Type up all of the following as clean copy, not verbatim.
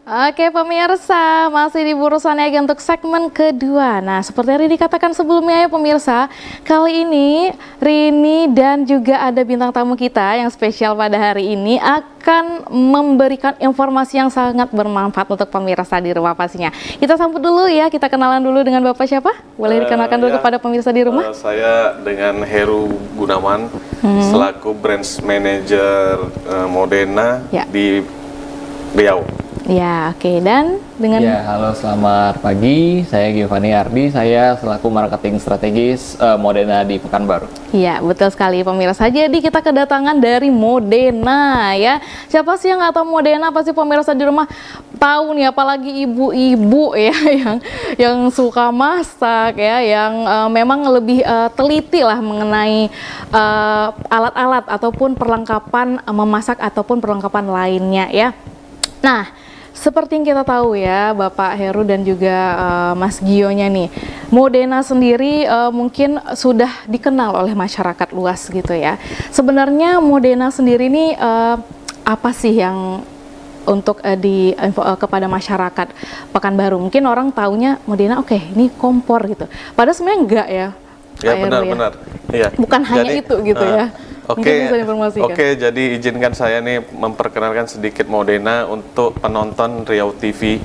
Oke pemirsa, masih di Burusan Niaga untuk segmen kedua. Nah, seperti yang Rini katakan sebelumnya ya pemirsa, kali ini Rini dan juga ada bintang tamu kita yang spesial pada hari ini akan memberikan informasi yang sangat bermanfaat untuk pemirsa di rumah pastinya. Kita sambut dulu ya, kita kenalan dulu dengan Bapak siapa? Boleh dikenalkan dulu kepada pemirsa di rumah? Saya dengan Heru Gunawan, selaku Branch Manager Modena di Riau. Ya, oke. Dan dengan... Ya, halo selamat pagi. Saya Giovanni Ardi, saya selaku marketing strategis Modena di Pekanbaru. Iya, betul sekali pemirsa. Jadi kita kedatangan dari Modena ya. Siapa sih yang nggak tahu Modena? Pasti pemirsa di rumah tahu nih, apalagi ibu-ibu ya yang suka masak ya, yang memang lebih teliti lah mengenai alat-alat ataupun perlengkapan memasak ataupun perlengkapan lainnya ya. Nah, seperti yang kita tahu ya, Bapak Heru dan juga Mas Gionya nih, Modena sendiri mungkin sudah dikenal oleh masyarakat luas gitu ya. Sebenarnya Modena sendiri ini apa sih yang untuk kepada masyarakat Pekanbaru? Mungkin orang taunya Modena, oke, ini kompor gitu. Padahal sebenarnya enggak ya. Ya benar-benar. Ya. Bukan hanya itu gitu ya. Oke, jadi izinkan saya nih memperkenalkan sedikit Modena untuk penonton Riau TV.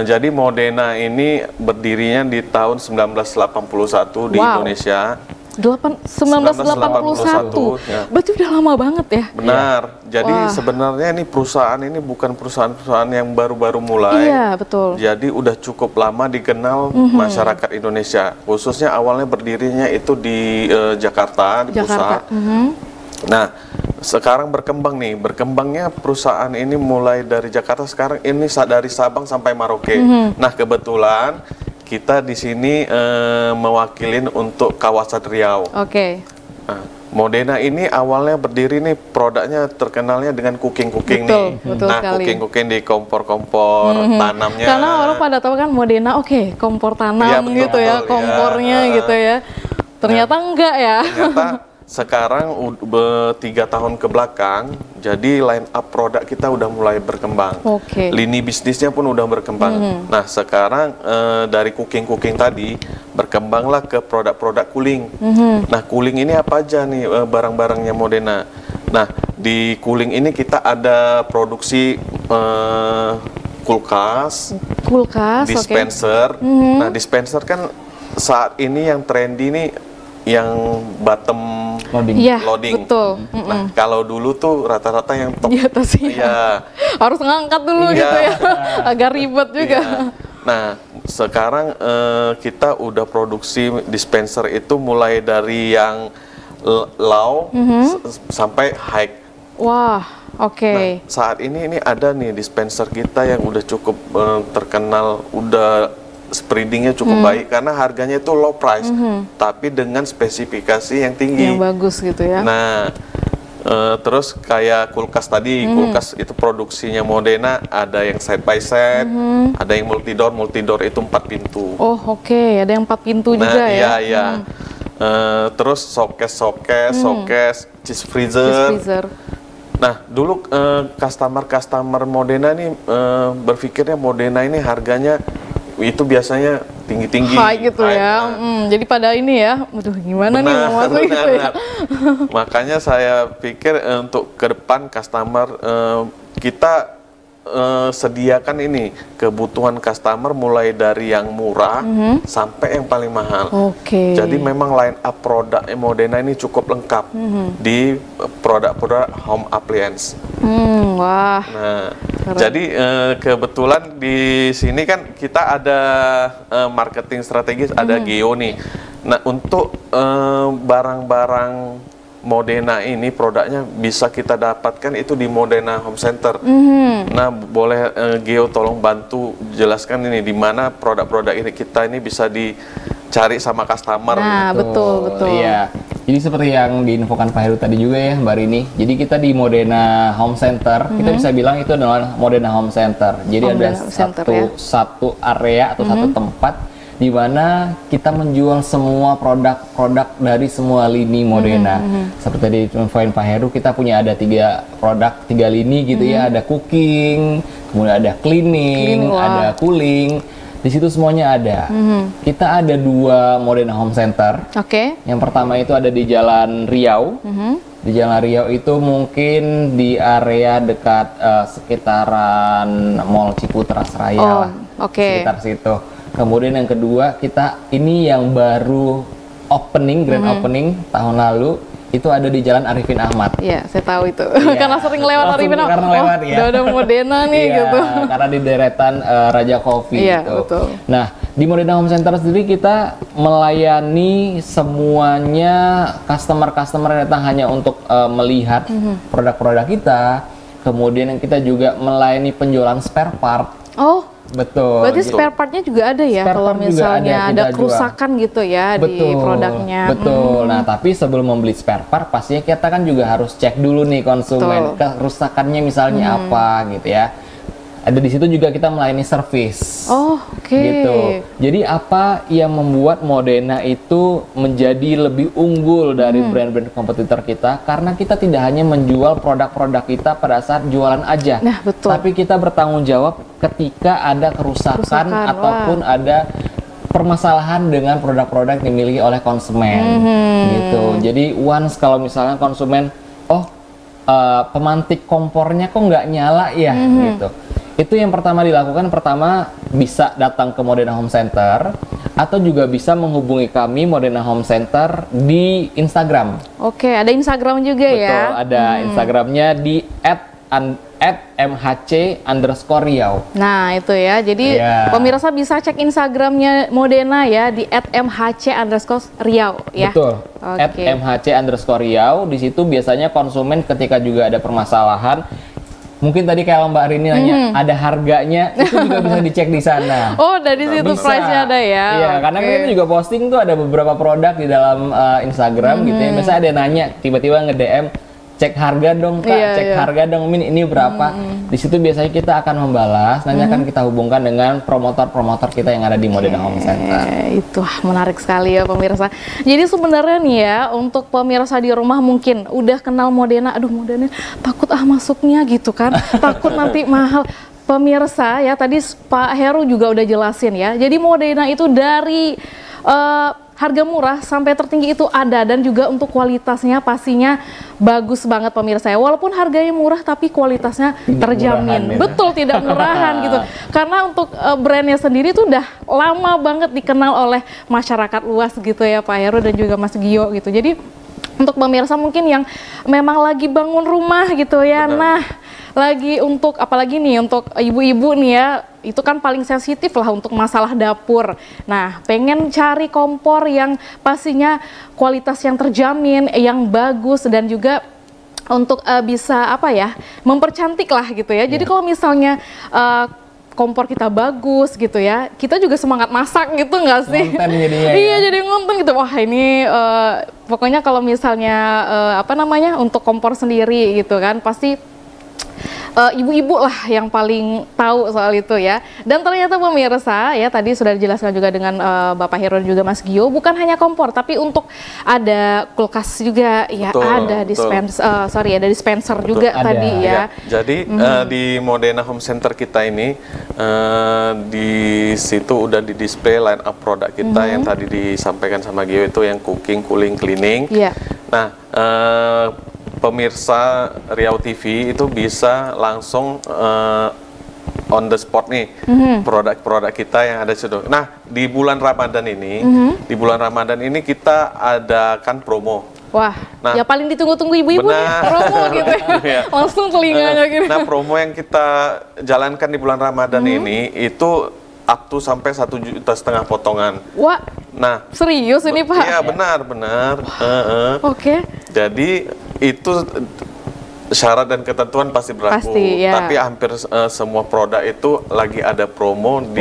Jadi Modena ini berdirinya di tahun 1981 di Indonesia. 1981, ya. Berarti udah lama banget ya? Benar, jadi sebenarnya ini perusahaan ini bukan perusahaan-perusahaan yang baru-baru mulai. Iya, betul. Jadi udah cukup lama dikenal masyarakat Indonesia, khususnya awalnya berdirinya itu di Jakarta, di pusat. Nah, sekarang berkembang nih, berkembangnya perusahaan ini mulai dari Jakarta, sekarang ini dari Sabang sampai Merauke. Nah, kebetulan kita di sini mewakilin untuk kawasan Riau. Oke. Nah, Modena ini awalnya berdiri nih, produknya terkenalnya dengan cooking-cooking nih. Betul nah, cooking-cooking di kompor-kompor tanamnya. Karena orang pada tahu kan Modena, oke, kompor tanam ya, gitu ya, kompornya gitu ya. Ternyata enggak ya. Ternyata sekarang 3 tahun ke belakang, jadi line up produk kita udah mulai berkembang. Lini bisnisnya pun udah berkembang. Nah, sekarang dari cooking-cooking tadi berkembanglah ke produk-produk cooling. Nah, cooling ini apa aja nih barang-barangnya Modena? Nah, di cooling ini kita ada produksi kulkas, dispenser. Nah, dispenser kan saat ini yang trendy nih yang bottom loading. Betul. Nah, kalau dulu tuh rata-rata yang top di atas ya. Harus ngangkat dulu gitu ya. Agak ribet juga. Nah, sekarang kita udah produksi dispenser itu mulai dari yang low sampai high. Wah, oke. Nah, saat ini ada nih dispenser kita yang udah cukup terkenal, udah spreadingnya cukup baik karena harganya itu low price, tapi dengan spesifikasi yang tinggi. Yang bagus gitu ya. Nah, terus kayak kulkas tadi, kulkas itu produksinya Modena, ada yang side by side, ada yang multidor itu 4 pintu. Oh oke, ada yang 4 pintu juga ya. Iya. Terus showcase, cheese freezer. Nah, dulu customer Modena nih berpikirnya Modena ini harganya itu biasanya tinggi-tinggi, high gitu ya. Jadi pada ini ya, waduh gimana nih mau masuk gitu ya. Makanya saya pikir untuk ke depan customer kita sediakan ini kebutuhan customer mulai dari yang murah sampai yang paling mahal. Jadi memang line up produk Modena ini cukup lengkap di produk-produk home appliance. Wah. Nah, jadi kebetulan di sini kan kita ada marketing strategis, ada Geo nih. Nah, untuk barang-barang Modena ini produknya bisa kita dapatkan itu di Modena Home Center. Nah, boleh Geo tolong bantu jelaskan ini di mana produk-produk ini kita ini bisa dicari sama customer. Nah, betul. Iya. Jadi seperti yang diinfokan Pak Heru tadi juga ya, Mbak Rini. Jadi kita di Modena Home Center, kita bisa bilang itu adalah Modena Home Center. Jadi ada satu area atau satu tempat di mana kita menjual semua produk-produk dari semua lini Modena. Seperti tadi infoin Pak Heru, kita punya ada 3 produk, 3 lini gitu ya, ada cooking, kemudian ada cleaning, ada cooling. Di situ semuanya ada. Kita ada 2 Modena Home Center. Yang pertama itu ada di Jalan Riau. Di Jalan Riau itu mungkin di area dekat sekitaran Mall Ciputra Seraya lah. Sekitar situ. Kemudian yang kedua, kita ini yang baru opening, grand opening tahun lalu, itu ada di Jalan Arifin Ahmad. Iya, saya tahu itu. Karena sering lewat Arifin Ahmad. Karena lewat ya. Udah Modena nih gitu. Karena di deretan Raja Coffee gitu. Betul. Nah, di Modena Home Center sendiri kita melayani semuanya customer-customer yang datang hanya untuk melihat produk-produk kita. Kemudian kita juga melayani penjualan spare part. Betul. Berarti spare partnya juga ada ya kalau misalnya ada kerusakan gitu ya di produknya. Betul. Nah, tapi sebelum membeli spare part pastinya kita kan juga harus cek dulu nih konsumen kerusakannya misalnya apa gitu ya. Ada di situ juga kita melayani servis. Gitu. Jadi apa yang membuat Modena itu menjadi lebih unggul dari brand-brand kompetitor kita? Karena kita tidak hanya menjual produk-produk kita pada saat jualan aja. Nah, betul. Tapi kita bertanggung jawab ketika ada kerusakan ataupun ada permasalahan dengan produk-produk yang dimiliki oleh konsumen. Gitu. Jadi once kalau misalnya konsumen, pemantik kompornya kok nggak nyala ya, gitu. Itu yang pertama dilakukan, bisa datang ke Modena Home Center atau juga bisa menghubungi kami Modena Home Center di Instagram. Ada Instagram juga. Betul, ya. Ada Instagramnya di @mhc_riau. Nah itu ya, jadi pemirsa bisa cek Instagramnya Modena ya di @mhc_riau ya. Betul, @mhc_riau. Di situ biasanya konsumen ketika juga ada permasalahan, mungkin tadi kayak Mbak Rini nanya, ada harganya, itu juga bisa dicek di sana. Dari situ price-nya ada ya? Iya, karena kita juga posting tuh ada beberapa produk di dalam Instagram gitu ya. Biasanya ada yang nanya, tiba-tiba nge-DM, cek harga dong Kak, cek harga dong, ini berapa. Di situ biasanya kita akan membalas, nanti akan kita hubungkan dengan promotor-promotor kita yang ada di Modena Home Center. Itu menarik sekali ya pemirsa. Jadi sebenarnya nih ya, untuk pemirsa di rumah mungkin udah kenal Modena, aduh Modena takut masuknya gitu kan, takut nanti mahal. Pemirsa ya, tadi Pak Heru juga udah jelasin ya, jadi Modena itu dari harga murah sampai tertinggi itu ada, dan juga untuk kualitasnya pastinya bagus banget pemirsa ya. Walaupun harganya murah tapi kualitasnya terjamin. Betul, tidak murahan gitu. Karena untuk brandnya sendiri itu udah lama banget dikenal oleh masyarakat luas gitu ya Pak Heru dan juga Mas Gio gitu. Jadi untuk pemirsa mungkin yang memang lagi bangun rumah gitu ya. Nah, lagi untuk apalagi nih untuk ibu-ibu nih ya, itu kan paling sensitif lah untuk masalah dapur. Nah, pengen cari kompor yang pastinya kualitas yang terjamin, yang bagus, dan juga untuk bisa mempercantik lah gitu ya. Jadi kalau misalnya kompor kita bagus gitu ya, kita juga semangat masak gitu nggak sih? Ngonten jadinya. Iya, jadi ngonten gitu. Wah ini pokoknya kalau misalnya untuk kompor sendiri gitu kan, pasti ibu-ibu lah yang paling tahu soal itu ya. Dan ternyata pemirsa ya, tadi sudah dijelaskan juga dengan Bapak Heru dan juga Mas Gio, bukan hanya kompor tapi untuk ada kulkas juga ya, ada dispenser, ada dispenser juga tadi ya. Jadi di Modena Home Center kita ini di situ udah di display line up produk kita yang tadi disampaikan sama Gio, itu yang cooking, cooling, cleaning. Nah, pemirsa Riau TV itu bisa langsung on the spot nih produk-produk kita yang ada di situ. Nah, di bulan Ramadan ini, kita adakan promo. Wah, ya paling ditunggu-tunggu ibu-ibu nih, promo gitu ya. Langsung telinganya gitu. Nah, promo yang kita jalankan di bulan Ramadan ini itu up to sampai 1,5 juta potongan. Wah, nah serius ini Pak? Iya, benar. Jadi itu syarat dan ketentuan pasti berlaku. Tapi hampir semua produk itu lagi ada promo di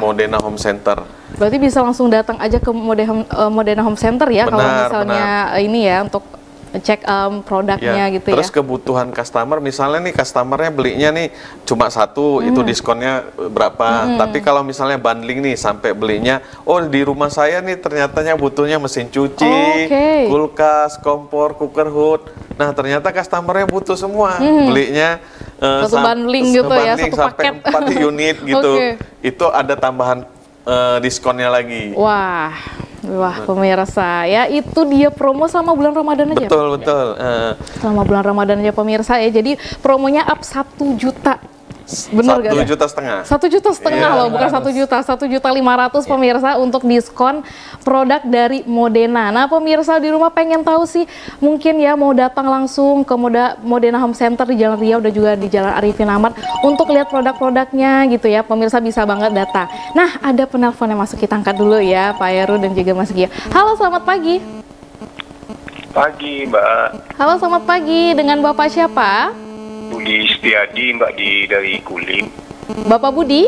Modena Home Center. Berarti bisa langsung datang aja ke Modena Home Center ya, kalau misalnya ini ya untuk cek produknya gitu ya. Terus kebutuhan customer, misalnya nih customernya belinya nih cuma satu, itu diskonnya berapa. Tapi kalau misalnya bundling nih sampai belinya, oh di rumah saya nih ternyatanya butuhnya mesin cuci, kulkas, kompor, cooker hood. Nah ternyata customernya butuh semua, belinya satu bundling gitu ya, satu sampai paket. 4 unit gitu. Itu ada tambahan diskonnya lagi. Wah, pemirsa ya, itu dia promo selama bulan Ramadan aja. Betul. Selama bulan Ramadan aja pemirsa ya. Jadi promonya up 1 juta. Bener gak? 1,5 juta. 1,5 juta loh, bukan 1 juta. 1.500.000 pemirsa untuk diskon produk dari Modena. Nah pemirsa di rumah pengen tahu sih, mungkin ya mau datang langsung ke Modena Home Center di Jalan Riau dan juga di Jalan Arifin Ahmad untuk lihat produk-produknya gitu ya. Pemirsa bisa banget datang. Nah ada penelpon yang masuk, kita angkat dulu ya Pak Heru dan juga Mas Gia. Halo, selamat pagi. Pagi Mbak. Halo, selamat pagi. Dengan Bapak siapa? Budi Setiadi Mbak, dari Kulim. Bapak Budi?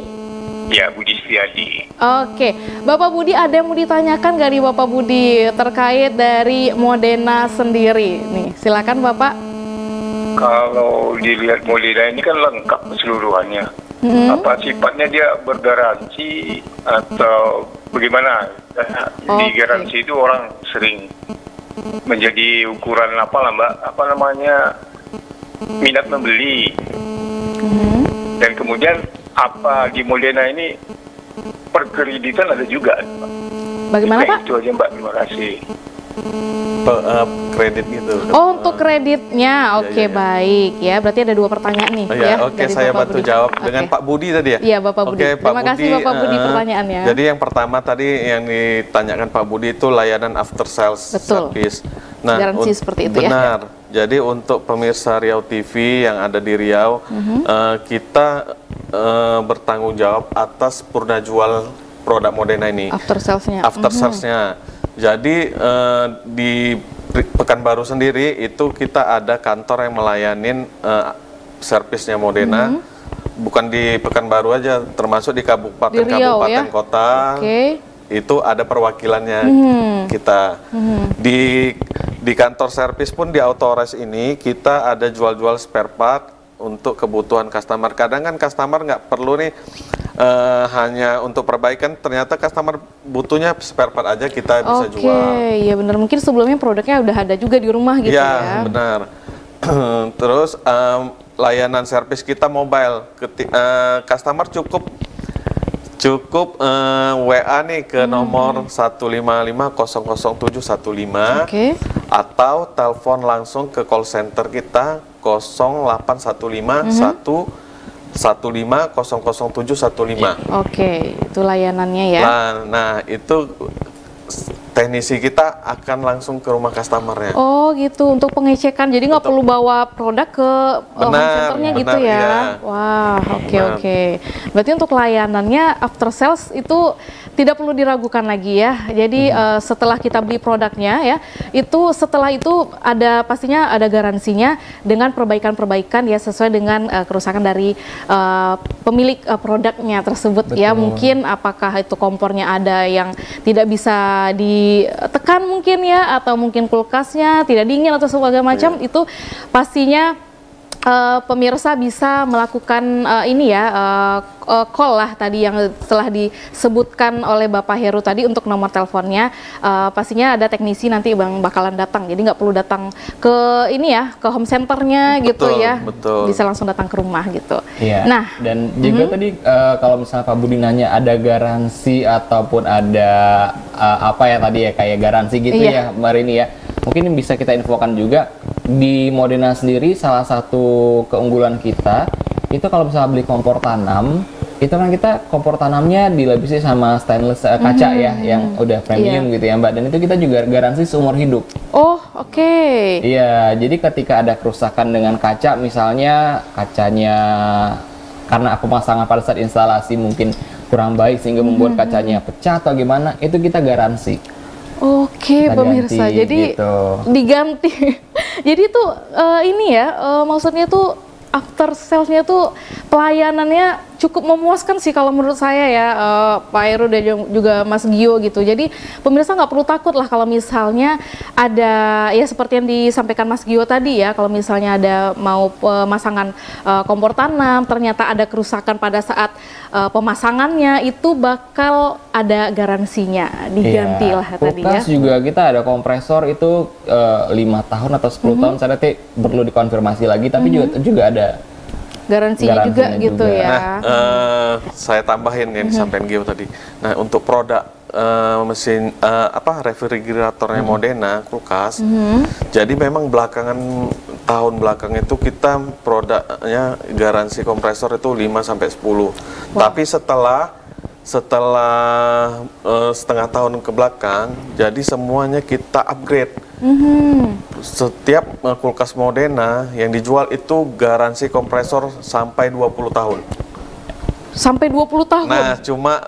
Ya, Budi Setiadi. Oke, Bapak Budi, ada yang mau ditanyakan dari Bapak Budi terkait dari Modena sendiri? Nih, silakan Bapak. Kalau dilihat Modena ini kan lengkap keseluruhannya. Apa sifatnya, dia bergaransi atau bagaimana? Di garansi itu orang sering menjadi ukuran apa lah Mbak? Apa namanya? Minat membeli. Dan kemudian apa di Modena ini perkreditan ada juga. Bagaimana Pak? Itu aja Mbak, terima kasih. Kredit gitu. Oh, untuk kreditnya, oke, baik ya. Berarti ada 2 pertanyaan nih ya. Oke, saya bantu jawab dengan Pak Budi tadi ya. Iya, Bapak Budi. Terima kasih Bapak Budi pertanyaannya. Jadi yang pertama tadi yang ditanyakan Pak Budi itu layanan after sales service. Nah, garansi seperti itu ya. Benar. Jadi untuk pemirsa Riau TV yang ada di Riau, kita bertanggung jawab atas purna jual produk Modena ini. After salesnya. After salesnya. Jadi di Pekanbaru sendiri itu kita ada kantor yang melayanin servisnya Modena. Bukan di Pekanbaru aja, termasuk di kabupaten-kabupaten kota. Itu ada perwakilannya kita. Di kantor servis pun di Autores ini kita ada jual-jual spare part untuk kebutuhan customer. Kadang kan customer nggak perlu nih hanya untuk perbaikan, ternyata customer butuhnya spare part aja kita bisa jual. Oke, ya benar. Mungkin sebelumnya produknya udah ada juga di rumah gitu ya. Iya, benar. Terus layanan servis kita mobile. Customer cukup WA nih ke nomor 155-00715 atau telepon langsung ke call center kita 0815-115-00715. Oke, itu layanannya ya. Nah, itu teknisi kita akan langsung ke rumah customernya. Oh gitu, untuk pengecekan. Jadi nggak perlu bawa produk ke home centernya gitu ya. Iya. Wah, oke. Berarti untuk layanannya after sales itu tidak perlu diragukan lagi ya. Jadi setelah kita beli produknya ya, itu setelah itu pastinya ada garansinya dengan perbaikan-perbaikan ya sesuai dengan kerusakan dari pemilik produknya tersebut. Betul. Ya. Mungkin apakah itu kompornya ada yang tidak bisa ditekan mungkin ya, atau mungkin kulkasnya tidak dingin atau segala macam, itu pastinya pemirsa bisa melakukan call lah tadi yang telah disebutkan oleh Bapak Heru tadi untuk nomor teleponnya. Pastinya ada teknisi nanti yang bakalan datang, jadi nggak perlu datang ke ke home centernya gitu ya. Betul. Bisa langsung datang ke rumah gitu. Iya. Nah, dan juga tadi kalau misalnya Pak Budi nanya ada garansi ataupun ada kayak garansi gitu ya Mbak Rini ya. Mungkin bisa kita infokan juga di Modena sendiri, salah satu keunggulan kita itu kalau misalnya beli kompor tanam, itu kan kita kompor tanamnya dilapisi sama stainless kaca ya, yang udah premium gitu ya Mbak, dan itu kita juga garansi seumur hidup. Oh, oke. Iya, jadi ketika ada kerusakan dengan kaca, misalnya kacanya karena pemasangan pada saat instalasi mungkin kurang baik sehingga membuat kacanya pecah atau gimana, itu kita garansi. Oke, pemirsa, jadi gitu. Diganti. Jadi tuh maksudnya tuh after salesnya tuh pelayanannya cukup memuaskan sih kalau menurut saya ya, Pak Heru dan juga Mas Gio gitu. Jadi pemirsa nggak perlu takut lah kalau misalnya ada ya seperti yang disampaikan Mas Gio tadi ya, kalau misalnya ada mau pemasangan kompor tanam ternyata ada kerusakan pada saat pemasangannya, itu bakal ada garansinya, diganti lah tadi ya. Kulkas juga kita ada kompresor itu 5 tahun atau 10 tahun, saya nanti perlu dikonfirmasi lagi, tapi juga ada garansinya juga gitu ya. Nah, saya tambahin yang disampaikan Gio tadi. Nah, untuk produk mesin refrigeratornya Modena, kulkas. Jadi memang tahun belakang itu kita produknya garansi kompresor itu 5 sampai 10. Tapi setelah setengah tahun ke belakang, jadi semuanya kita upgrade. Setiap kulkas Modena yang dijual itu garansi kompresor sampai 20 tahun. Sampai 20 tahun? Nah, cuma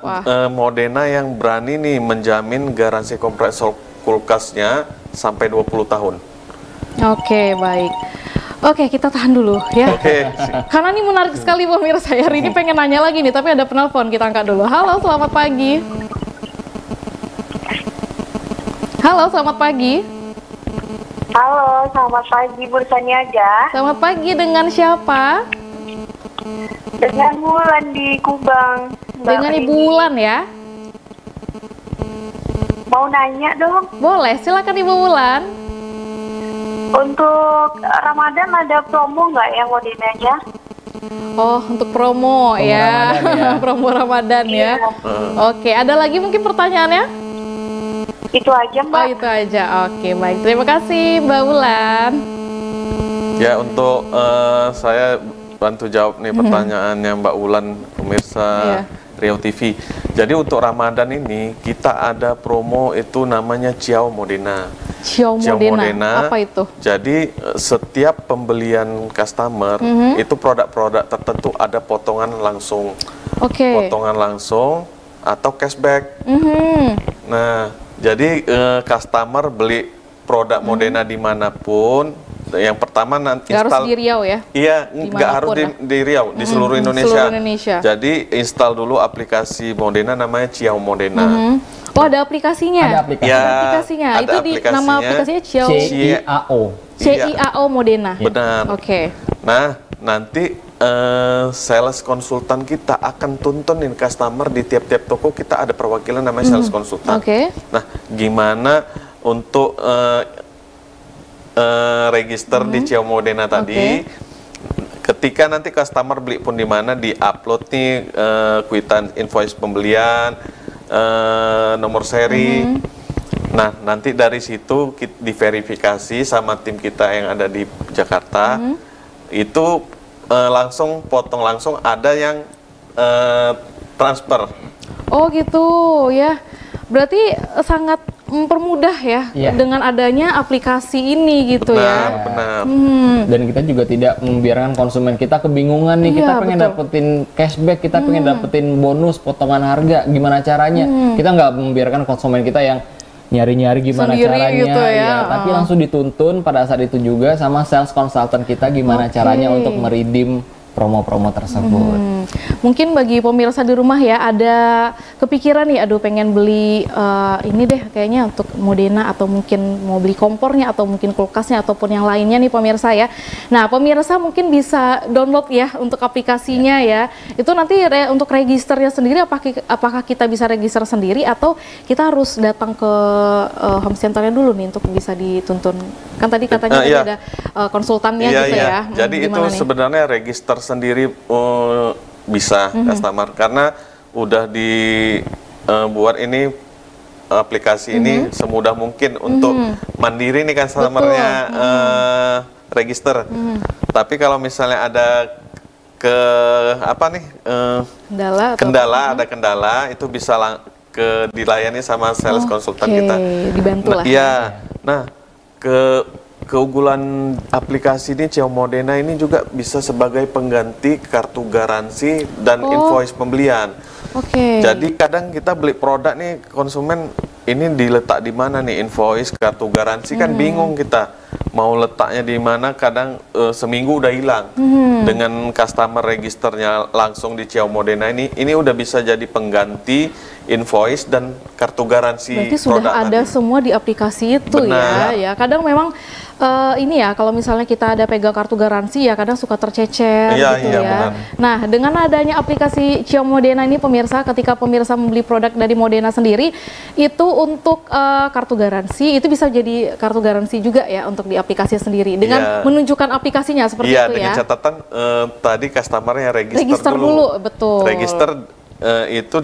Modena yang berani nih menjamin garansi kompresor kulkasnya sampai 20 tahun. Oke, baik. Oke, kita tahan dulu ya. Oke. Karena ini menarik sekali pemirsa. Hari ini pengen nanya lagi nih, tapi ada penelpon, kita angkat dulu. Halo, selamat pagi. Halo, selamat pagi. Halo, selamat pagi Bursa Niaga. Selamat pagi, dengan siapa? Dengan Wulan di Kubang. Dengan Ibu Wulan ya? Mau nanya dong. Boleh, silakan Ibu Wulan. Untuk Ramadan ada promo nggak yang Modenanya? Oh, untuk promo ya. Ramadan ya. Promo Ramadan ya. Oke, ada lagi mungkin pertanyaannya? Itu aja Mbak. Oh, itu aja. Oke, baik. Terima kasih Mbak Wulan. Ya, untuk saya bantu jawab nih pertanyaannya Mbak Wulan, pemirsa Riau TV. Jadi untuk Ramadan ini kita ada promo itu namanya Ciao Modena. Ciao Modena. Apa itu? Jadi setiap pembelian customer itu produk-produk tertentu ada potongan langsung. Potongan langsung atau cashback. Nah, jadi customer beli produk Modena dimanapun, yang pertama nanti harus di Riau ya? Iya, nggak harus di Riau, di seluruh Indonesia. Jadi install dulu aplikasi Modena namanya Ciao Modena. Oh, ada aplikasinya? Ada aplikasi. Ya, ada aplikasinya. ada Itu aplikasinya. nama aplikasinya Ciao CIAO. CIAO Modena. Benar. Oke. Nah, nanti sales konsultan kita akan tuntunin customer di tiap-tiap toko, kita ada perwakilan namanya sales konsultan. Nah, gimana untuk register di Ciao Modena tadi? Ketika nanti customer beli pun di mana, di-upload nih kwitan invoice pembelian, nomor seri. Nah, nanti dari situ diverifikasi sama tim kita yang ada di Jakarta. Itu langsung potong langsung, ada yang transfer. Oh gitu ya. Berarti sangat mempermudah ya dengan adanya aplikasi ini gitu ya. Benar. Dan kita juga tidak membiarkan konsumen kita kebingungan nih, kita pengen dapetin cashback, kita pengen dapetin bonus potongan harga, gimana caranya? Kita nggak membiarkan konsumen kita yang nyari-nyari gimana sendiri caranya gitu ya. Tapi langsung dituntun pada saat itu juga sama sales consultant kita gimana caranya untuk meridim promo-promo tersebut. Mungkin bagi pemirsa di rumah ya, ada kepikiran nih, aduh pengen beli ini deh kayaknya untuk Modena, atau mungkin mau beli kompornya, atau mungkin kulkasnya, ataupun yang lainnya nih pemirsa ya. Nah, pemirsa mungkin bisa download ya untuk aplikasinya ya. Itu nanti untuk registernya sendiri, apakah kita bisa register sendiri atau kita harus datang ke home centernya dulu nih untuk bisa dituntun? Kan tadi katanya ada konsultannya gitu ya. Jadi itu sebenarnya register sendiri bisa customer, karena udah dibuat ini aplikasi ini semudah mungkin untuk mandiri nih customernya register. Tapi kalau misalnya ada kendala itu bisa dilayani sama sales konsultan kita. Dibantu lah. Iya. Nah, keunggulan aplikasi ini Ciao Modena ini juga bisa sebagai pengganti kartu garansi dan invoice pembelian. Jadi kadang kita beli produk nih, konsumen ini diletak di mana nih invoice, kartu garansi, kan bingung kita mau letaknya di mana, kadang seminggu udah hilang. Dengan customer registernya langsung di Ciao Modena ini udah bisa jadi pengganti invoice dan kartu garansi. Berarti sudah ada tadi semua di aplikasi itu. Benar. Ya. Kadang memang ini ya, kalau misalnya kita ada pegang kartu garansi ya kadang suka tercecer gitu ya. Benar. Nah, dengan adanya aplikasi Ciao Modena ini pemirsa, ketika pemirsa membeli produk dari Modena sendiri, itu untuk kartu garansi, itu bisa jadi kartu garansi juga ya untuk di aplikasi sendiri dengan menunjukkan aplikasinya seperti itu ya. Dengan catatan tadi customernya register dulu. Betul. Register itu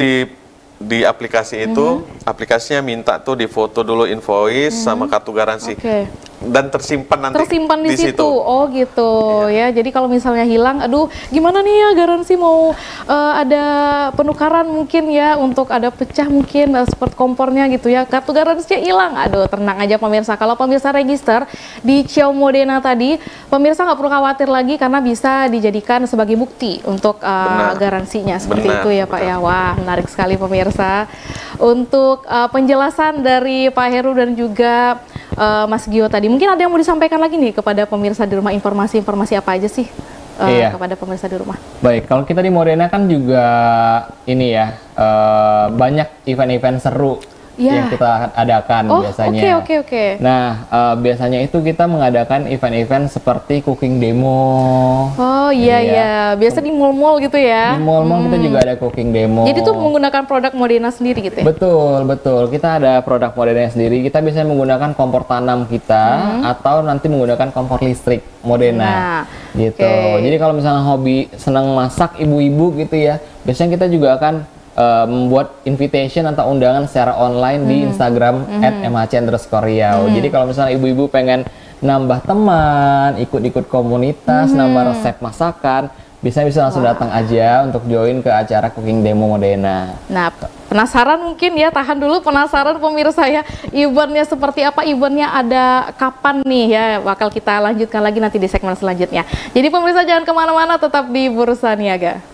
di aplikasi itu, aplikasinya minta tuh di foto dulu invoice sama kartu garansi. Dan tersimpan nanti di situ. Oh gitu ya. Jadi kalau misalnya hilang, aduh gimana nih ya, garansi mau ada penukaran mungkin ya, untuk ada pecah mungkin seperti kompornya gitu ya, kartu garansinya hilang. Aduh, tenang aja pemirsa, kalau pemirsa register di Ciao Modena tadi, pemirsa nggak perlu khawatir lagi karena bisa dijadikan sebagai bukti untuk garansinya seperti itu ya Pak ya. Wah, menarik sekali pemirsa. Untuk penjelasan dari Pak Heru dan juga Mas Gio tadi, mungkin ada yang mau disampaikan lagi nih kepada pemirsa di rumah, informasi apa aja sih kepada pemirsa di rumah? Baik, kalau kita di Modena kan juga ini ya, banyak event-event seru yang kita adakan biasanya. Oke. Nah, biasanya itu kita mengadakan event-event seperti cooking demo. Oh iya. Biasa di mall-mall gitu ya. Di mall-mall kita juga ada cooking demo. Jadi tuh menggunakan produk Modena sendiri gitu ya? Betul. Kita ada produk Modena sendiri. Kita bisa menggunakan kompor tanam kita atau nanti menggunakan kompor listrik Modena. Gitu. Jadi kalau misalnya hobi senang masak ibu-ibu gitu ya, biasanya kita juga akan membuat invitation atau undangan secara online di Instagram @mhc_riau. Jadi kalau misalnya ibu-ibu pengen nambah teman, ikut-ikut komunitas, nambah resep masakan, bisa langsung datang aja untuk join ke acara cooking demo Modena. Nah, penasaran mungkin ya, tahan dulu penasaran pemirsa ya, eventnya seperti apa, eventnya ada kapan nih ya, bakal kita lanjutkan lagi nanti di segmen selanjutnya. Jadi pemirsa jangan kemana-mana, tetap di Bursa Niaga.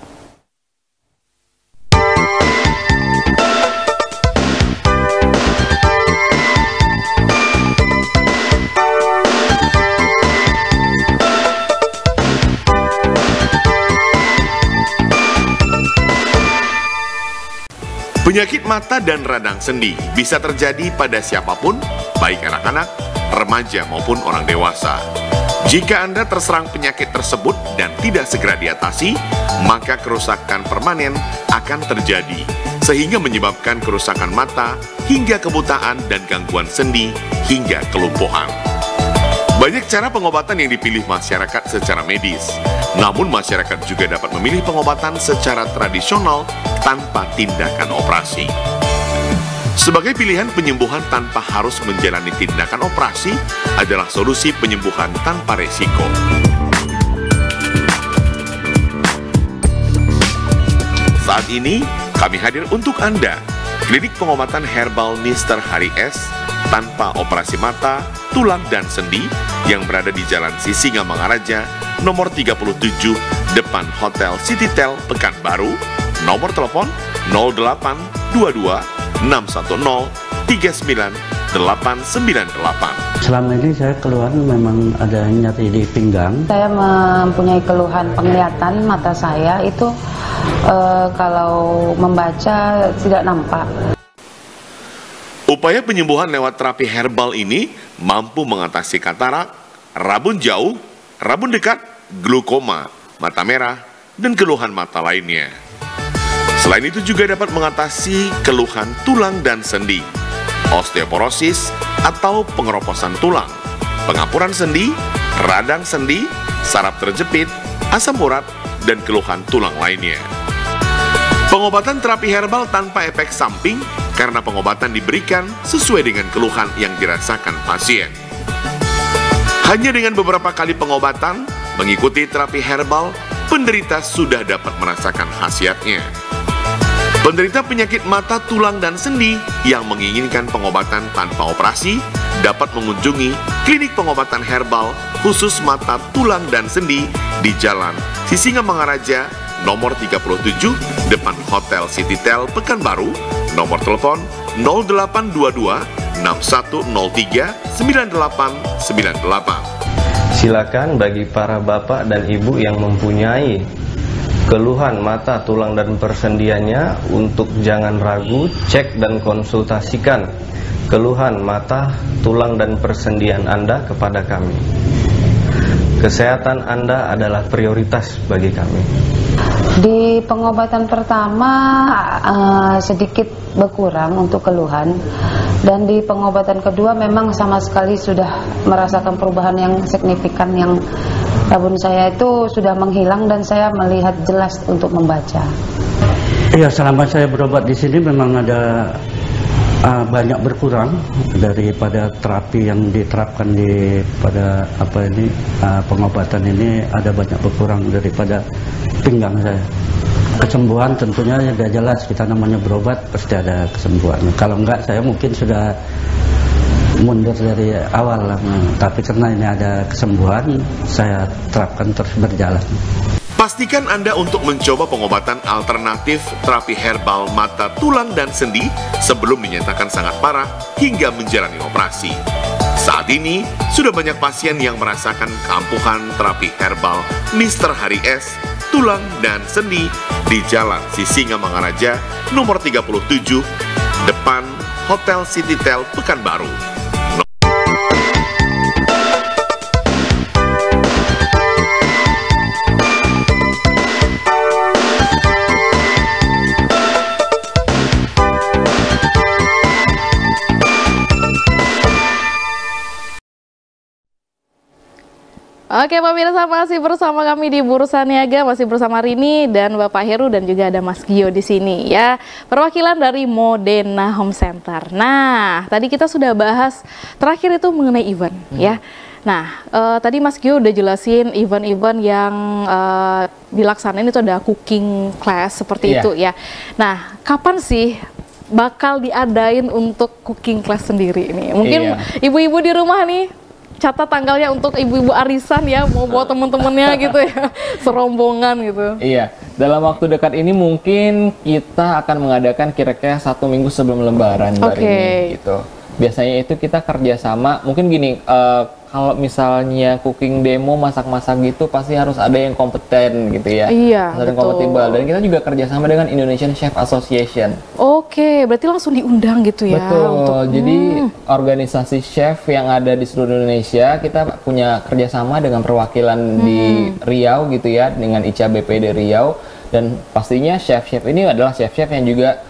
Penyakit mata dan radang sendi bisa terjadi pada siapapun, baik anak-anak, remaja maupun orang dewasa. Jika Anda terserang penyakit tersebut dan tidak segera diatasi, maka kerusakan permanen akan terjadi, sehingga menyebabkan kerusakan mata hingga kebutaan dan gangguan sendi hingga kelumpuhan. Banyak cara pengobatan yang dipilih masyarakat secara medis, namun masyarakat juga dapat memilih pengobatan secara tradisional tanpa tindakan operasi. Sebagai pilihan penyembuhan tanpa harus menjalani tindakan operasi adalah solusi penyembuhan tanpa resiko. Saat ini, kami hadir untuk Anda, klinik pengobatan herbal Mr. Hari S, tanpa operasi mata, tulang, dan sendi yang berada di Jalan Sisingamangaraja, nomor 37, depan Hotel Citytel, Pekanbaru. Nomor telepon 0822 610 39898. Selama ini saya keluhan memang ada nyeri di pinggang. Saya mempunyai keluhan penglihatan mata saya itu kalau membaca tidak nampak. Upaya penyembuhan lewat terapi herbal ini mampu mengatasi katarak, rabun jauh, rabun dekat, glaukoma, mata merah, dan keluhan mata lainnya. Selain itu juga dapat mengatasi keluhan tulang dan sendi, osteoporosis atau pengeroposan tulang, pengapuran sendi, radang sendi, saraf terjepit, asam urat, dan keluhan tulang lainnya. Pengobatan terapi herbal tanpa efek samping karena pengobatan diberikan sesuai dengan keluhan yang dirasakan pasien. Hanya dengan beberapa kali pengobatan, mengikuti terapi herbal, penderita sudah dapat merasakan khasiatnya. Penderita penyakit mata, tulang, dan sendi yang menginginkan pengobatan tanpa operasi dapat mengunjungi klinik pengobatan herbal khusus mata, tulang, dan sendi di Jalan Sisingamangaraja, nomor 37, depan Hotel Citytel, Pekanbaru. Nomor telepon 0822 6103 9898. Silakan bagi para bapak dan ibu yang mempunyai keluhan mata, tulang, dan persendiannya untuk jangan ragu, cek dan konsultasikan keluhan mata, tulang, dan persendian Anda kepada kami. Kesehatan Anda adalah prioritas bagi kami. Di pengobatan pertama sedikit berkurang untuk keluhan, dan di pengobatan kedua memang sama sekali sudah merasakan perubahan yang signifikan, yang rabun saya itu sudah menghilang dan saya melihat jelas untuk membaca. Iya, selama saya berobat di sini memang ada banyak berkurang daripada terapi yang diterapkan di pada pengobatan ini, ada banyak berkurang daripada pinggang saya. Kesembuhan tentunya sudah jelas, kita namanya berobat pasti ada kesembuhan. Kalau enggak saya mungkin sudah mundur dari awal, tapi karena ini ada kesembuhan saya terapkan terus berjalan. Pastikan Anda untuk mencoba pengobatan alternatif terapi herbal mata, tulang, dan sendi sebelum dinyatakan sangat parah hingga menjalani operasi. Saat ini, sudah banyak pasien yang merasakan keampuhan terapi herbal Mr. Hari S, tulang, dan sendi di Jalan Sisinga Mangaraja, nomor 37, depan Hotel Citytel Pekanbaru. Oke pemirsa, masih bersama kami di Bursa Niaga, masih bersama Rini dan Bapak Heru dan juga ada Mas Gio di sini ya, perwakilan dari Modena Home Center. Nah, tadi kita sudah bahas terakhir itu mengenai event ya. Nah, tadi Mas Gio udah jelasin event-event yang dilaksanain itu ada cooking class seperti itu ya. Nah, kapan sih bakal diadain untuk cooking class sendiri ini? Mungkin ibu-ibu di rumah nih catat tanggalnya untuk ibu-ibu arisan ya, mau bawa temen-temennya gitu ya, serombongan gitu. Iya, dalam waktu dekat ini mungkin kita akan mengadakan kira-kira 1 minggu sebelum Lebaran ini gitu. Biasanya itu kita kerjasama, mungkin gini, kalau misalnya cooking demo, masak-masak gitu pasti harus ada yang kompeten gitu ya. Iya, harus ada yang kompatibel. Dan kita juga kerjasama dengan Indonesian Chef Association. Oke, berarti langsung diundang gitu ya. Betul, jadi organisasi chef yang ada di seluruh Indonesia, kita punya kerjasama dengan perwakilan di Riau gitu ya, dengan ICABP di Riau. Dan pastinya chef-chef ini adalah chef-chef yang juga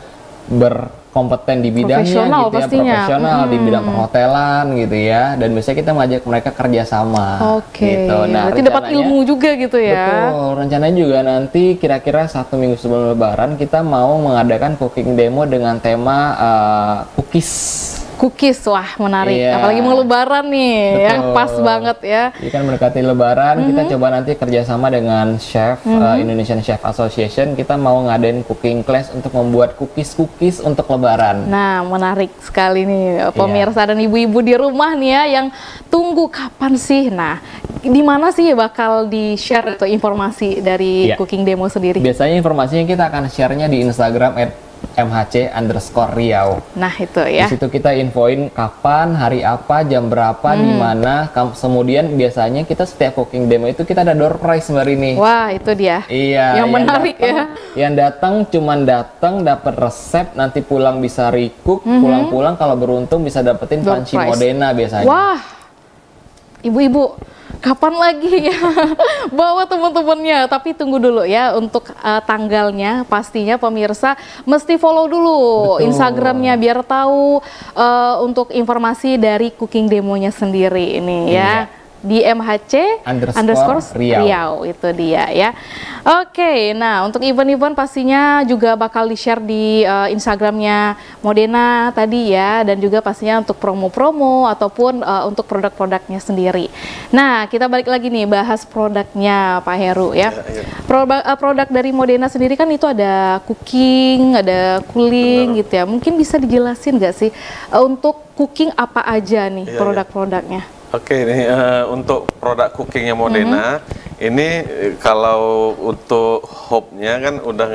berkompeten di bidangnya gitu ya, profesional di bidang perhotelan gitu ya, dan biasanya kita mengajak mereka kerjasama. Gitu. Nah, berarti dapat ilmu juga gitu ya. Betul, rencananya juga nanti kira-kira 1 minggu sebelum Lebaran kita mau mengadakan cooking demo dengan tema cookies, wah menarik. Apalagi mau Lebaran nih, yang pas banget ya. Jadi kan mendekati Lebaran, kita coba nanti kerjasama dengan chef Indonesian Chef Association. Kita mau ngadain cooking class untuk membuat cookies untuk Lebaran. Nah, menarik sekali nih pemirsa dan ibu-ibu di rumah nih ya, yang tunggu kapan sih. Nah, di mana sih bakal di-share atau informasi dari cooking demo sendiri? Biasanya informasinya kita akan share-nya di Instagram @mhc_Riau. Nah itu ya. Di situ kita infoin kapan, hari apa, jam berapa, di mana. Kemudian biasanya kita setiap cooking demo itu kita ada door prize Mbak Rini. Wah itu dia. Iya. Yang menarik ya. Yang cuman datang dapat resep, nanti pulang bisa recook, pulang-pulang kalau beruntung bisa dapetin panci Modena biasanya. Wah, ibu-ibu. Kapan lagi ya bawa teman-temannya, tapi tunggu dulu ya untuk tanggalnya. Pastinya pemirsa mesti follow dulu Instagramnya biar tahu untuk informasi dari cooking demonya sendiri ini ya. Di MHC_Riau itu dia ya. Oke, nah untuk event-event pastinya juga bakal di-share di Instagramnya Modena tadi ya, dan juga pastinya untuk promo-promo ataupun untuk produk-produknya sendiri. Nah, kita balik lagi nih bahas produknya Pak Heru ya. Produk dari Modena sendiri kan itu ada cooking, ada cooling gitu ya. Mungkin bisa dijelasin nggak sih untuk cooking apa aja nih produk-produknya? Oke, ini untuk produk cookingnya Modena, ini kalau untuk hopnya kan udah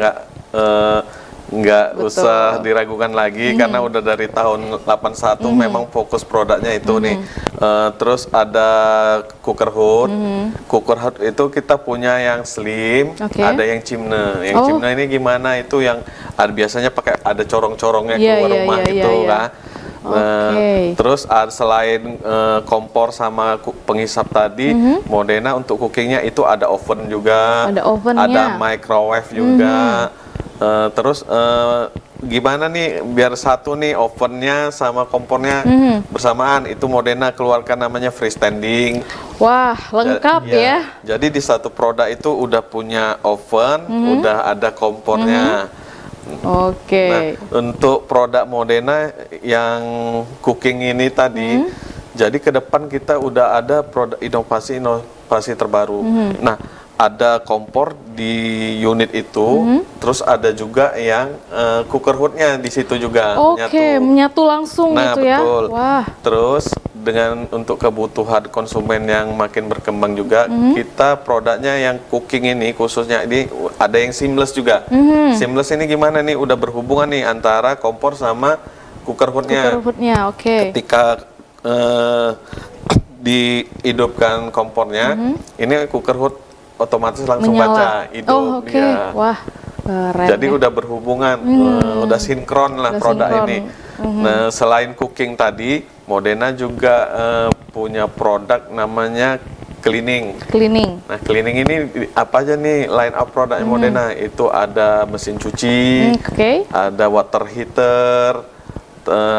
nggak usah diragukan lagi karena udah dari tahun 81 memang fokus produknya itu nih. Terus ada cooker hood. Cooker hood itu kita punya yang slim, ada yang chimney. Yang chimney ini gimana, itu yang biasanya pakai ada corong-corongnya keluar rumah gitu kan. Terus selain kompor sama penghisap tadi, Modena untuk cookingnya itu ada oven juga, ada microwave juga. Terus gimana nih biar satu nih ovennya sama kompornya bersamaan, itu Modena keluarkan namanya freestanding. Wah, lengkap ya. Jadi di satu produk itu udah punya oven, udah ada kompornya. Nah, untuk produk Modena yang cooking ini tadi, jadi ke depan kita udah ada produk inovasi terbaru. Nah, ada kompor di unit itu, terus ada juga yang cooker hoodnya di situ juga. Menyatu langsung gitu ya. Betul. Wah. Terus dengan untuk kebutuhan konsumen yang makin berkembang juga, kita produknya yang cooking ini khususnya ini ada yang seamless juga. Seamless ini gimana nih? Udah berhubungan nih antara kompor sama cooker hoodnya. Ketika dihidupkan kompornya, ini cooker hood otomatis langsung baca hidup dia. Wah, keren. Jadi udah berhubungan, udah sinkron lah produk ini. Nah, selain cooking tadi, Modena juga punya produk namanya cleaning. Nah, cleaning ini apa aja nih line up produknya Modena? Itu ada mesin cuci, ada water heater,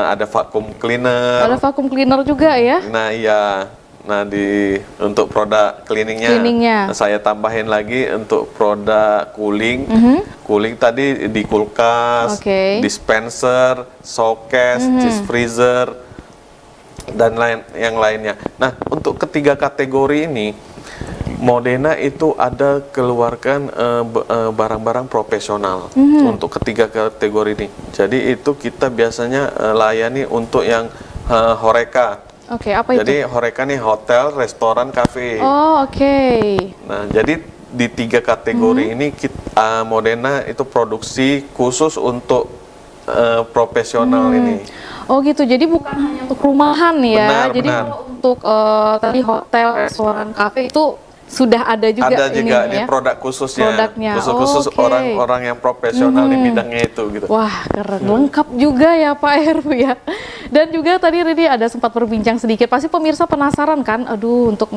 ada vacuum cleaner. Ada vacuum cleaner juga ya? Nah, iya. Nah, untuk produk cleaningnya saya tambahin lagi untuk produk cooling. Cooling tadi di kulkas, dispenser, showcase, cheese freezer, dan yang lainnya. Nah, untuk ketiga kategori ini, Modena itu ada keluarkan barang-barang profesional untuk ketiga kategori ini. Jadi itu kita biasanya layani untuk yang HoReCa. Apa jadi itu? HoReCa nih hotel, restoran, kafe. Nah, jadi di tiga kategori ini Modena itu produksi khusus untuk profesional ini. Gitu. Jadi bukan hanya untuk rumahan ya. Jadi kalau untuk tadi hotel, restoran, kafe itu sudah ada juga. Ada juga ini ya? Produk khususnya. Khusus orang-orang yang profesional di bidangnya itu gitu. Wah, keren. Lengkap juga ya Pak Heru ya. Dan juga tadi Ridi ada sempat berbincang sedikit. Pasti pemirsa penasaran kan, aduh untuk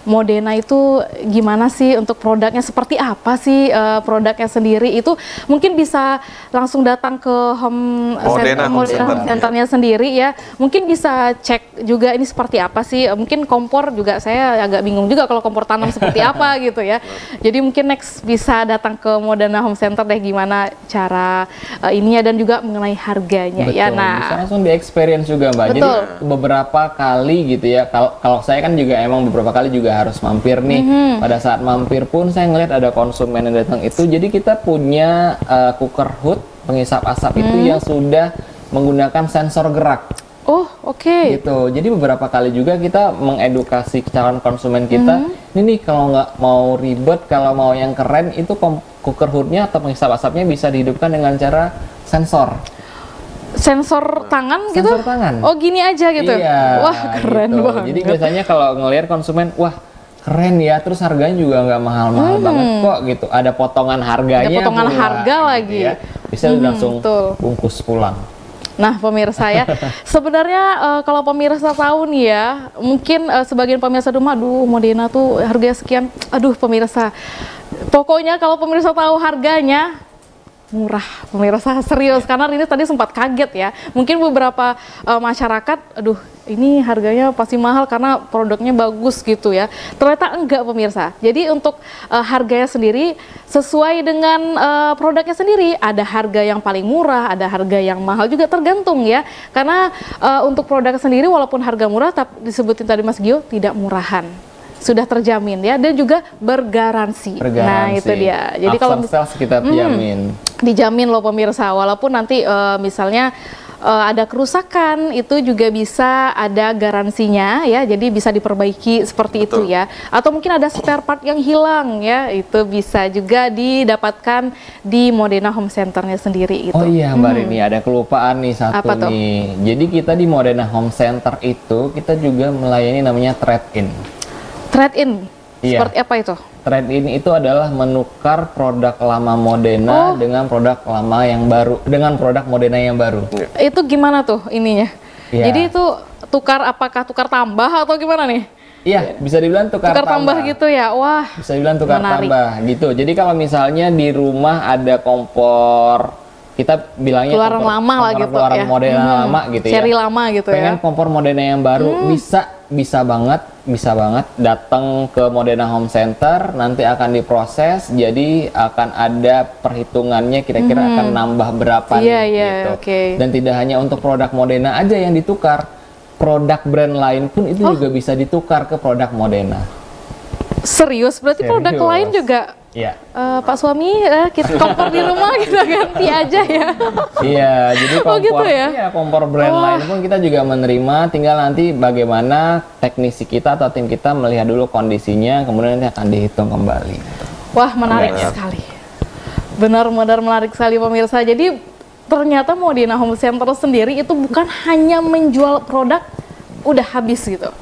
Modena itu gimana sih, untuk produknya seperti apa sih produknya sendiri. Itu mungkin bisa langsung datang ke home centernya sendiri ya. Mungkin bisa cek juga ini seperti apa sih. Mungkin kompor juga saya agak bingung juga kalau kompor tanam seperti apa gitu ya. Jadi mungkin next bisa datang ke Modena Home Center deh, gimana cara ininya dan juga mengenai harganya. Betul, ya. Nah, bisa langsung di experience juga Mbak. Jadi beberapa kali gitu ya. Kalau saya kan juga emang beberapa kali juga harus mampir nih. Pada saat mampir pun saya ngeliat ada konsumen yang datang itu. Jadi kita punya cooker hood penghisap asap itu yang sudah menggunakan sensor gerak. Gitu. Jadi beberapa kali juga kita mengedukasi calon konsumen kita, ini nih kalau nggak mau ribet, kalau mau yang keren, itu cooker hoodnya atau penghisap asapnya bisa dihidupkan dengan cara sensor. Sensor tangan gitu? Sensor tangan. Gini aja gitu? Iya, wah, keren gitu. banget. Jadi biasanya kalau ngelihat konsumen, wah keren ya, terus harganya juga nggak mahal-mahal banget kok gitu. Ada potongan harganya. Ada potongan harga gitu lagi. Ya. Bisa langsung bungkus pulang. Nah, pemirsa ya, sebenarnya kalau pemirsa tahu nih ya, mungkin sebagian pemirsa rumah, aduh Modena tuh harganya sekian, aduh pemirsa, pokoknya kalau pemirsa tahu harganya, murah pemirsa, serius, karena ini tadi sempat kaget ya, mungkin beberapa masyarakat, aduh ini harganya pasti mahal karena produknya bagus gitu ya, ternyata enggak pemirsa. Jadi untuk harganya sendiri sesuai dengan produknya sendiri, ada harga yang paling murah, ada harga yang mahal juga, tergantung ya, karena untuk produk sendiri walaupun harga murah, tapi disebutin tadi Mas Gio tidak murahan, sudah terjamin ya, dan juga bergaransi. Nah itu dia. Jadi kalau kita jamin, dijamin loh pemirsa, walaupun nanti misalnya ada kerusakan itu juga bisa ada garansinya ya, jadi bisa diperbaiki seperti itu ya. Atau mungkin ada spare part yang hilang ya, itu bisa juga didapatkan di Modena Home Centernya sendiri gitu. Oh iya Mbak Rini, ada kelupaan nih satu nih. Jadi kita di Modena Home Center itu kita juga melayani namanya trade-in. Trade-in? Iya. Seperti apa itu? Trade-in itu adalah menukar produk lama Modena dengan produk lama yang baru, dengan produk Modena yang baru. Itu gimana tuh ininya? Ya. Jadi itu apakah tukar tambah atau gimana nih? Iya, bisa dibilang tukar tambah gitu ya. Wah, bisa dibilang tukar tambah gitu. Jadi kalau misalnya di rumah ada kompor, kita bilangnya keluaran lama lah gitu keluaran ya. Modena lama gitu ya. Seri lama gitu ya. Pengen kompor Modena yang baru, bisa banget datang ke Modena Home Center, nanti akan diproses, jadi akan ada perhitungannya kira-kira akan nambah berapa gitu. Dan tidak hanya untuk produk Modena aja yang ditukar, produk brand lain pun itu juga bisa ditukar ke produk Modena. Serius? Berarti produk lain juga? Iya. Pak suami, kita kompor di rumah kita ganti aja ya. Iya, jadi kompor, gitu ya? Ya, kompor brand lain pun kita juga menerima, tinggal nanti bagaimana teknisi kita atau tim kita melihat dulu kondisinya, kemudian nanti akan dihitung kembali. Wah, menarik sekali. Benar-benar menarik sekali pemirsa. Jadi ternyata Modena Home Center sendiri itu bukan hanya menjual produk udah habis gitu.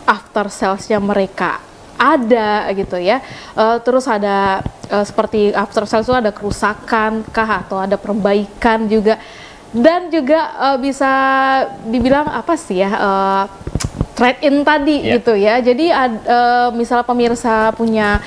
After sales-nya mereka ada gitu ya, terus ada seperti after sales itu ada kerusakan kah atau ada perbaikan juga, dan juga bisa dibilang apa sih ya, trade-in tadi gitu ya. Jadi misalnya pemirsa punya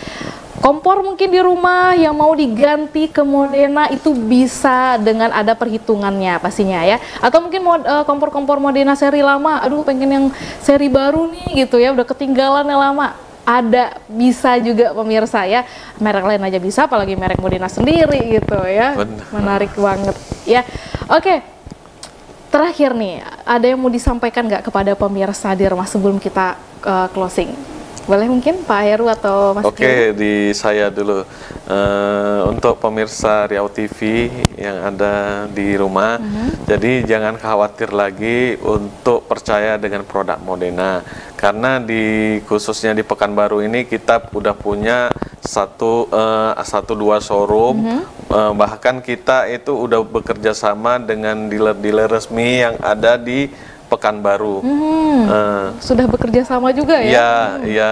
kompor mungkin di rumah yang mau diganti ke Modena, itu bisa dengan ada perhitungannya pastinya ya. Atau mungkin kompor-kompor Modena seri lama, aduh pengen yang seri baru nih gitu ya, udah ketinggalan yang lama. Ada, bisa juga pemirsa ya, merek lain aja bisa, apalagi merek Modena sendiri gitu ya. Menarik banget ya. Oke, terakhir nih, ada yang mau disampaikan nggak kepada pemirsa di rumah sebelum kita closing? Boleh mungkin Pak Heru atau Mas Oke, di saya dulu. Untuk pemirsa Riau TV yang ada di rumah, jadi jangan khawatir lagi untuk percaya dengan produk Modena, karena khususnya di Pekanbaru ini kita udah punya dua showroom, bahkan kita itu udah bekerja sama dengan dealer-dealer resmi yang ada di Pekanbaru. Sudah bekerja sama juga ya? Ya,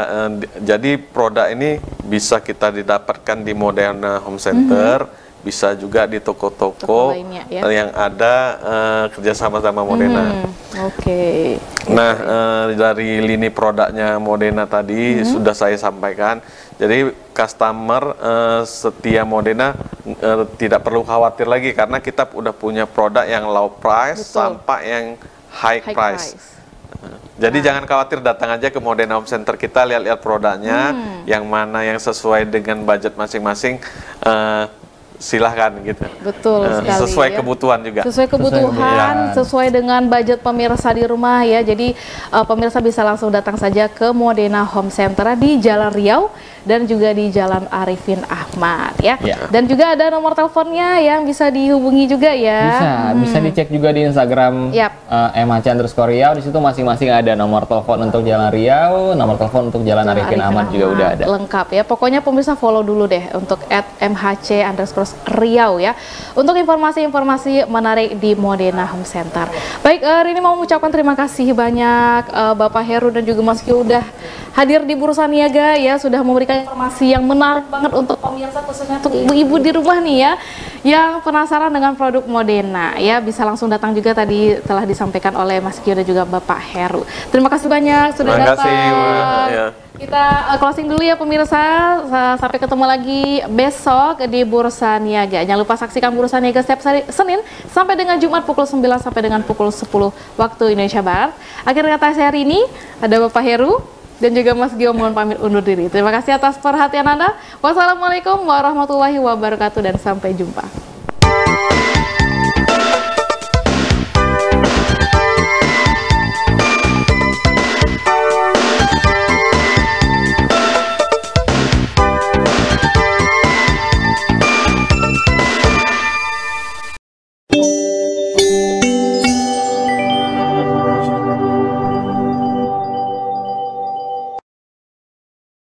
jadi produk ini bisa kita didapatkan di Modena Home Center, bisa juga di toko-toko yang ada kerjasama sama Modena. Nah, dari lini produknya Modena tadi sudah saya sampaikan. Jadi customer setia Modena tidak perlu khawatir lagi, karena kita udah punya produk yang low price sampai yang high price. Jadi jangan khawatir, datang aja ke Modena Home Center kita, lihat-lihat produknya, yang mana yang sesuai dengan budget masing-masing, silahkan gitu. Betul sekali. Sesuai kebutuhan juga. Sesuai kebutuhan, sesuai dengan budget pemirsa di rumah ya. Jadi pemirsa bisa langsung datang saja ke Modena Home Center di Jalan Riau dan juga di Jalan Arifin Ahmad ya. Dan juga ada nomor teleponnya yang bisa dihubungi juga ya. Bisa dicek juga di Instagram MHC_Riau. Di situ masing-masing ada nomor telepon untuk Jalan Riau, nomor telepon untuk Jalan Arifin Ahmad juga udah ada. Lengkap ya. Pokoknya pemirsa follow dulu deh untuk @MHC_Riau ya, untuk informasi-informasi menarik di Modena Home Center. Baik, Rini mau mengucapkan terima kasih banyak Bapak Heru dan juga Mas Kio udah hadir di Bursa Niaga ya, sudah memberikan informasi yang menarik banget untuk pemirsa, khususnya untuk ibu-ibu di rumah nih ya, yang penasaran dengan produk Modena ya, bisa langsung datang juga, tadi telah disampaikan oleh Mas Kio dan juga Bapak Heru. Terima kasih banyak sudah datang. Kita closing dulu ya pemirsa, sampai ketemu lagi besok di Bursa Niaga. Jangan lupa saksikan Bursa Niaga setiap Senin sampai dengan Jumat pukul 9 sampai dengan pukul 10 waktu Indonesia Barat. Akhir kata saya hari ini, ada Bapak Heru dan juga Mas Gio, mohon pamit undur diri. Terima kasih atas perhatian Anda. Wassalamualaikum warahmatullahi wabarakatuh dan sampai jumpa.